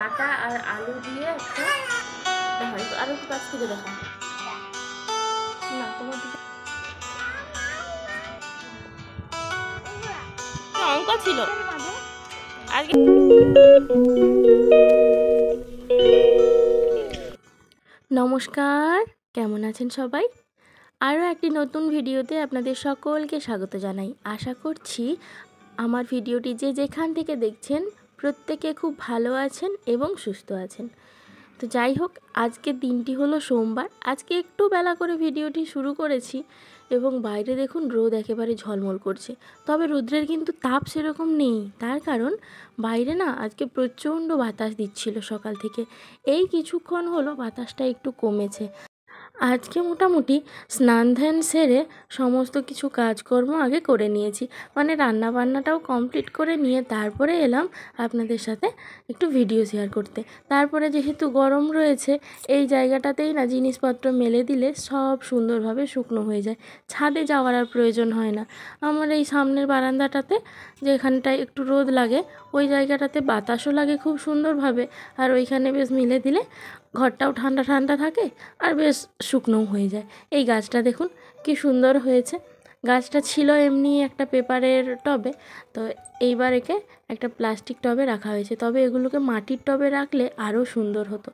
আটা আর আলু দিয়ে একটা দেখো, আরো একটু কাছ থেকে দেখো না তোমার দিকে অঙ্ক ছিল আজকে। নমস্কার, কেমন আছেন সবাই? আরও একটি নতুন ভিডিওতে আপনাদের সকলকে স্বাগত জানাই। আশা করছি আমার ভিডিওটি যে যেখান থেকে দেখছেন প্রত্যেকে খুব ভালো আছেন এবং সুস্থ আছেন। তো যাই হোক, আজকের দিনটি হলো সোমবার। আজকে একটু বেলা করে ভিডিওটি শুরু করেছি এবং বাইরে দেখুন রোদ একেবারে ঝলমল করছে। তবে রৌদ্রের কিন্তু তাপ সেরকম নেই, তার কারণ বাইরে না আজকে প্রচণ্ড বাতাস দিচ্ছিল সকাল থেকে। এই কিছুক্ষণ হলো বাতাসটা একটু কমেছে। আজকে মোটামুটি স্নান ধ্যান সেরে সমস্ত কিছু কাজকর্ম আগে করে নিয়েছি, মানে রান্না বান্নাটাও কমপ্লিট করে নিয়ে তারপরে এলাম আপনাদের সাথে একটু ভিডিও শেয়ার করতে। তারপরে যেহেতু গরম রয়েছে, এই জায়গাটাতেই না জিনিসপত্র মেলে দিলে সব সুন্দরভাবে শুকনো হয়ে যায়, ছাদে যাওয়ার আর প্রয়োজন হয় না। আমার এই সামনের বারান্দাটাতে যেখানটায় একটু রোদ লাগে ওই জায়গাটাতে বাতাসও লাগে খুব সুন্দরভাবে, আর ওইখানে বেশ মিলে দিলে ঘরটাও ঠান্ডা ঠান্ডা থাকে আর বেশ শুকনোও হয়ে যায়। এই গাছটা দেখুন কি সুন্দর হয়েছে। গাছটা ছিল এমনি একটা পেপারের টবে, তো এইবার একে একটা প্লাস্টিক টবে রাখা হয়েছে। তবে এগুলোকে মাটির টবে রাখলে আরও সুন্দর হতো।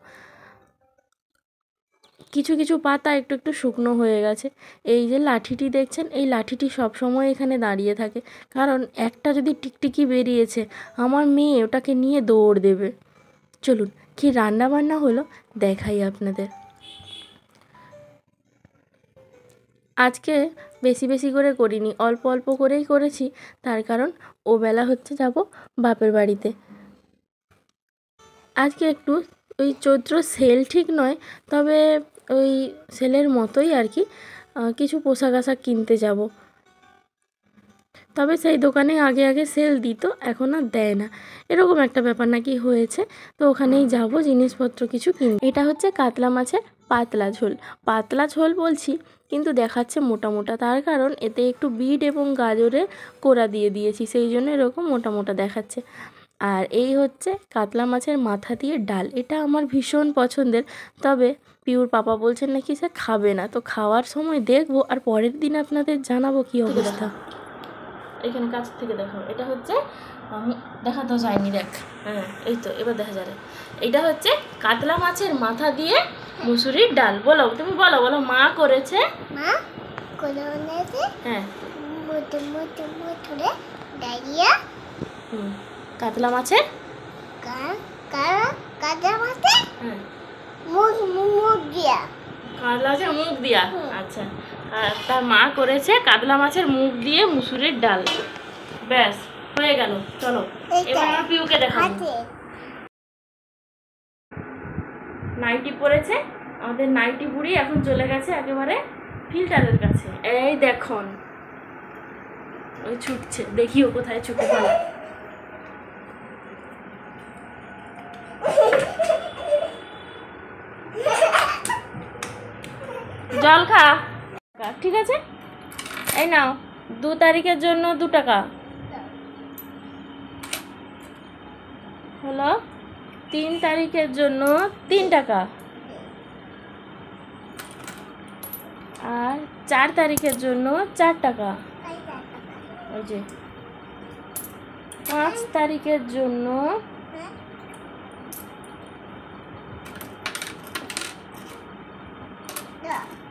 কিছু কিছু পাতা একটু একটু শুকনো হয়ে গেছে। এই যে লাঠিটি দেখছেন, এই লাঠিটি সবসময় এখানে দাঁড়িয়ে থাকে, কারণ একটা যদি টিকটিকি বেরিয়েছে আমার মেয়ে ওটাকে নিয়ে দৌড় দেবে। চলুন কি রান্না বান্না হলো দেখাই আপনাদের। আজকে বেশি বেশি করে করিনি, অল্প অল্প করেই করেছি, তার কারণ ও বেলা হচ্ছে যাব বাপের বাড়িতে। আজকে একটু ওই চৈত্র সেল ঠিক নয়, তবে ওই সেলের মতোই আর কি কিছু পোশাক আশাক কিনতে যাব। তবে সেই দোকানে আগে আগে সেল দিত, এখন আর দেয় না, এরকম একটা ব্যাপার নাকি হয়েছে। তো ওখানেই যাব জিনিসপত্র কিছু কিনতে। এটা হচ্ছে কাতলা মাছের পাতলা ঝোল। পাতলা ঝোল বলছি কিন্তু দেখাচ্ছে মোটা মোটা, তার কারণ এতে একটু বিট এবং গাজরের কোড়া দিয়ে দিয়েছি, সেই জন্য এরকম মোটা মোটা দেখাচ্ছে। আর এই হচ্ছে কাতলা মাছের মাথা দিয়ে ডাল। এটা আমার ভীষণ পছন্দের, তবে পিউর পাপা বলছেন নাকি সে খাবে না। তো খাওয়ার সময় দেখবো আর পরের দিন আপনাদের জানাবো কী অবস্থা। এখানে কাছ থেকে দেখো, এটা হচ্ছে দেখা তো যায়নি, দেখ, হ্যাঁ এই তো এবার দেখা যাবে। এটা হচ্ছে কাতলা মাছের মাথা দিয়ে মুসুরির ডাল। বলো, তুমি বলো, বলো মা করেছে। মা করেছে, হ্যাঁ মোটে মোটে মোটে ডালিয়া। কাতলা মাছের কাতলা মাছের হ্যাঁ মুখ দিয়া, কাতলা মাছের মুখ দিয়া। আচ্ছা, তার মা করেছে কাতলা মাছের মুখ দিয়ে মুসুরির ডাল। ব্যাস হয়ে গেল। চলো এবার আমার পিউকে দেখাবো। নাইটি পরেছে আমাদের নাইটি বুড়ি, এখন চলে গেছে একেবারে ফিল্টারের কাছে। এই দেখুন ওই ছুটছে, দেখিও কোথায় ছুটে পারে। জল খা, ঠিক আছে। এই নাও 2 তারিখের জন্য 2 টাকা হলো, 3 তারিখের জন্য 3 টাকা, আর 4 তারিখের জন্য 4 টাকা। ওই যে 5 তারিখের জন্য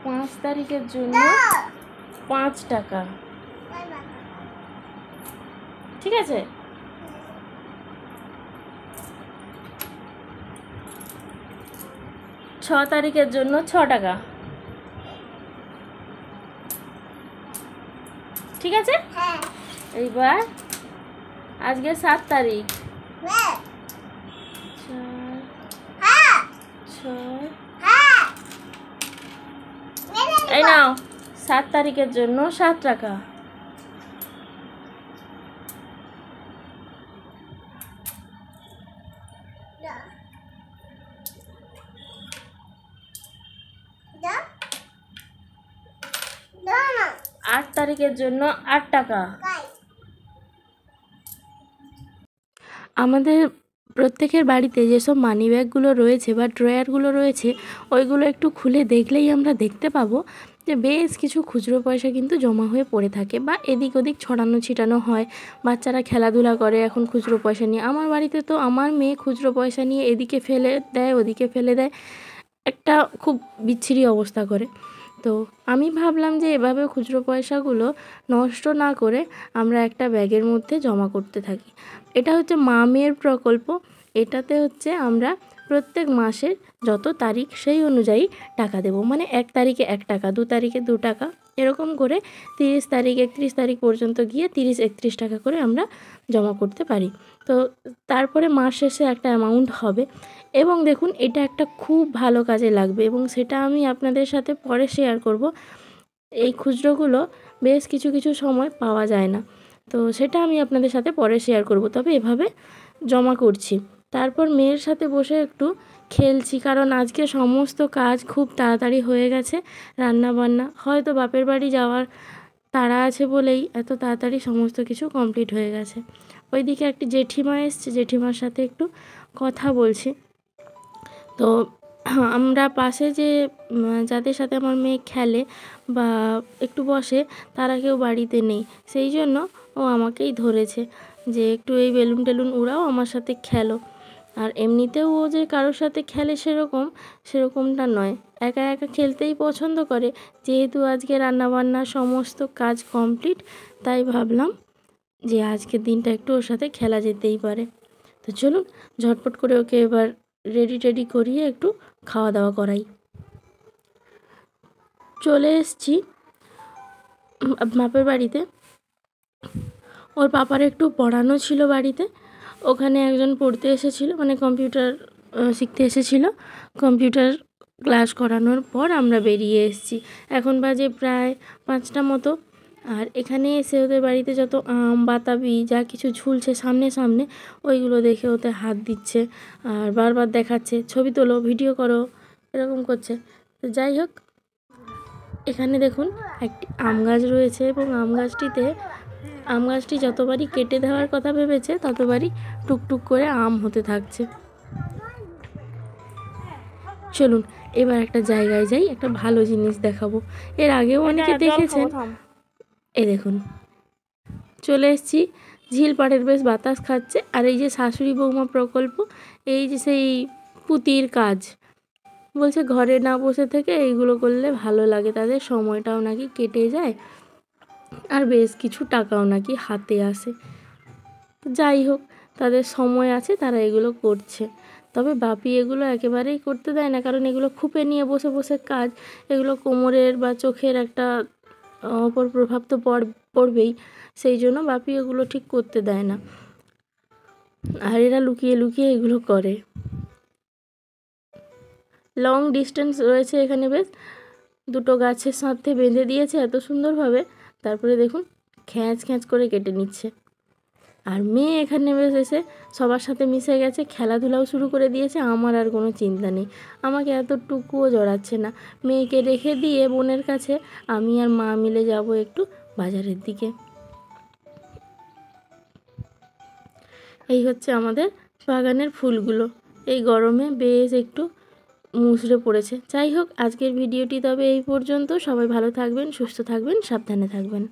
5 তারিখের জন্য 5 টাকা, ঠিক আছে। 6 তারিখের জন্য 6 টাকা, ঠিক আছে। এইবার আজকে 7 তারিখ, এই নাও 7 তারিখের জন্য 7 টাকা। আট তারিখের জন্য 8 টাকা। আমাদের প্রত্যেকের বাড়িতে যেসব মানি ব্যাগগুলো রয়েছে বা ড্রয়ারগুলো রয়েছে, ওইগুলো একটু খুলে দেখলেই আমরা দেখতে পাবো যে বেশ কিছু খুচরো পয়সা কিন্তু জমা হয়ে পড়ে থাকে বা এদিক ওদিক ছড়ানো ছিটানো হয়। বাচ্চারা খেলাধুলা করে এখন খুচরো পয়সা নিয়ে। আমার বাড়িতে তো আমার মেয়ে খুচরো পয়সা নিয়ে এদিকে ফেলে দেয়, ওদিকে ফেলে দেয়, একটা খুব বিচ্ছিরি অবস্থা করে। তো আমি ভাবলাম যে এভাবে খুচরো পয়সাগুলো নষ্ট না করে আমরা একটা ব্যাগের মধ্যে জমা করতে থাকি। এটা হচ্ছে মা মেয়ের প্রকল্প। এটাতে হচ্ছে আমরা প্রত্যেক মাসের যত তারিখ সেই অনুযায়ী টাকা দেব, মানে 1 তারিখে 1 টাকা, 2 তারিখে 2 টাকা, এরকম করে 30 তারিখ 31 তারিখ পর্যন্ত গিয়ে 30-31 টাকা করে আমরা জমা করতে পারি। তো তারপরে মাস শেষে একটা অ্যামাউন্ট হবে। এবং দেখুন, এটা একটা খুব ভালো কাজে লাগবে এবং সেটা আমি আপনাদের সাথে পরে শেয়ার করব। এই খুচরোগুলো বেশ কিছু কিছু সময় পাওয়া যায় না, তো সেটা আমি আপনাদের সাথে পরে শেয়ার করব। তবে এভাবে জমা করছি। তারপর মেয়ের সাথে বসে একটু খেলছি, কারণ আজকে সমস্ত কাজ খুব তাড়াতাড়ি হয়ে গেছে। রান্না বান্না হয়তো বাপের বাড়ি যাওয়ার তাড়া আছে বলেই এত তাড়াতাড়ি সমস্ত কিছু কমপ্লিট হয়ে গেছে। ওইদিকে একটি জেঠিমা এসছে, জেঠিমার সাথে একটু কথা বলছি। তো আমরা পাশে যে যাদের সাথে আমার মেয়ে খেলে বা একটু বসে, তারা কেউ বাড়িতে নেই। সেই জন্য ও আমাকেই ধরেছে যে একটু এই বেলুন টেলুন উড়াও, আমার সাথে খেলো। আর এমনিতেও ও যে কারোর সাথে খেলে সেরকমটা নয়, একা একা খেলতেই পছন্দ করে। যেহেতু আজকে রান্নাবান্না সমস্ত কাজ কমপ্লিট, তাই ভাবলাম যে আজকের দিনটা একটু ওর সাথে খেলা যেতেই পারে। তো চলুন ঝটপট করে ওকে এবার রেডি করিয়ে একটু খাওয়া দাওয়া করাই। চলে এসেছি বাপের বাড়িতে। ওর পাপার একটু পড়ানো ছিল বাড়িতে, ওখানে একজন পড়তে এসেছিল, মানে কম্পিউটার শিখতে এসেছিল। কম্পিউটার ক্লাস করানোর পর আমরা বেরিয়ে এসেছি। এখন বাজে প্রায় 5টা মতো। আর এখানে এসে ওদের বাড়িতে যত আম বাতাবি যা কিছু ঝুলছে সামনে সামনে, ওইগুলো দেখে ওতে হাত দিচ্ছে আর বারবার দেখাচ্ছে, ছবি তোলো, ভিডিও করো, এরকম করছে। তো যাই হোক, এখানে দেখুন একটি আম গাছ রয়েছে এবং আম গাছটি যতবারই কেটে দেওয়ার কথা ভেবেছে ততবারই টুকটুক করে আম হতে থাকছে। চলুন এবার একটা জায়গায় যাই, একটা ভালো জিনিস দেখাবো। এর আগেও অনেকে দেখেছেন। এই দেখুন, চলে এসেছি, ঝিল পাড়ের বেশ বাতাস খাচ্ছে। আর এই যে শাশুড়ি বৌমা প্রকল্প, এই যে সেই পুঁতির কাজ, বলছে ঘরে না বসে থেকে এইগুলো করলে ভালো লাগে, তাদের সময়টাও নাকি কেটে যায় আর বেশ কিছু টাকাও নাকি হাতে আসে। যাই হোক, তাদের সময় আছে, তারা এগুলো করছে। তবে বাপি এগুলো একেবারেই করতে দেয় না, কারণ এগুলো খুপে নিয়ে বসে বসে কাজ, এগুলো কোমরের বা চোখের একটা অপর প্রভাব তো পড়বেই। সেই জন্য বাপি এগুলো ঠিক করতে দেয় না, আর এরা লুকিয়ে লুকিয়ে এগুলো করে। লং ডিস্টেন্স রয়েছে এখানে, বেশ দুটো গাছের সাথে বেঁধে দিয়েছে এত সুন্দরভাবে। তারপরে দেখুন খ্যাঁচ খ্যাঁচ করে কেটে নিচ্ছে। আর মেয়ে এখানে বেশ এসে সবার সাথে মিশে গেছে, খেলাধুলাও শুরু করে দিয়েছে। আমার আর কোনো চিন্তা নেই, আমাকে এতটুকুও জড়াচ্ছে না। মেয়েকে রেখে দিয়ে বোনের কাছে আমি আর মা মিলে যাব একটু বাজারের দিকে। এই হচ্ছে আমাদের বাগানের ফুলগুলো, এই গরমে বেশ একটু মুচড়ে পড়েছে। যাই হোক, আজকের ভিডিওটি তবে এই পর্যন্ত। সবাই ভালো থাকবেন, সুস্থ থাকবেন, সাবধানে থাকবেন।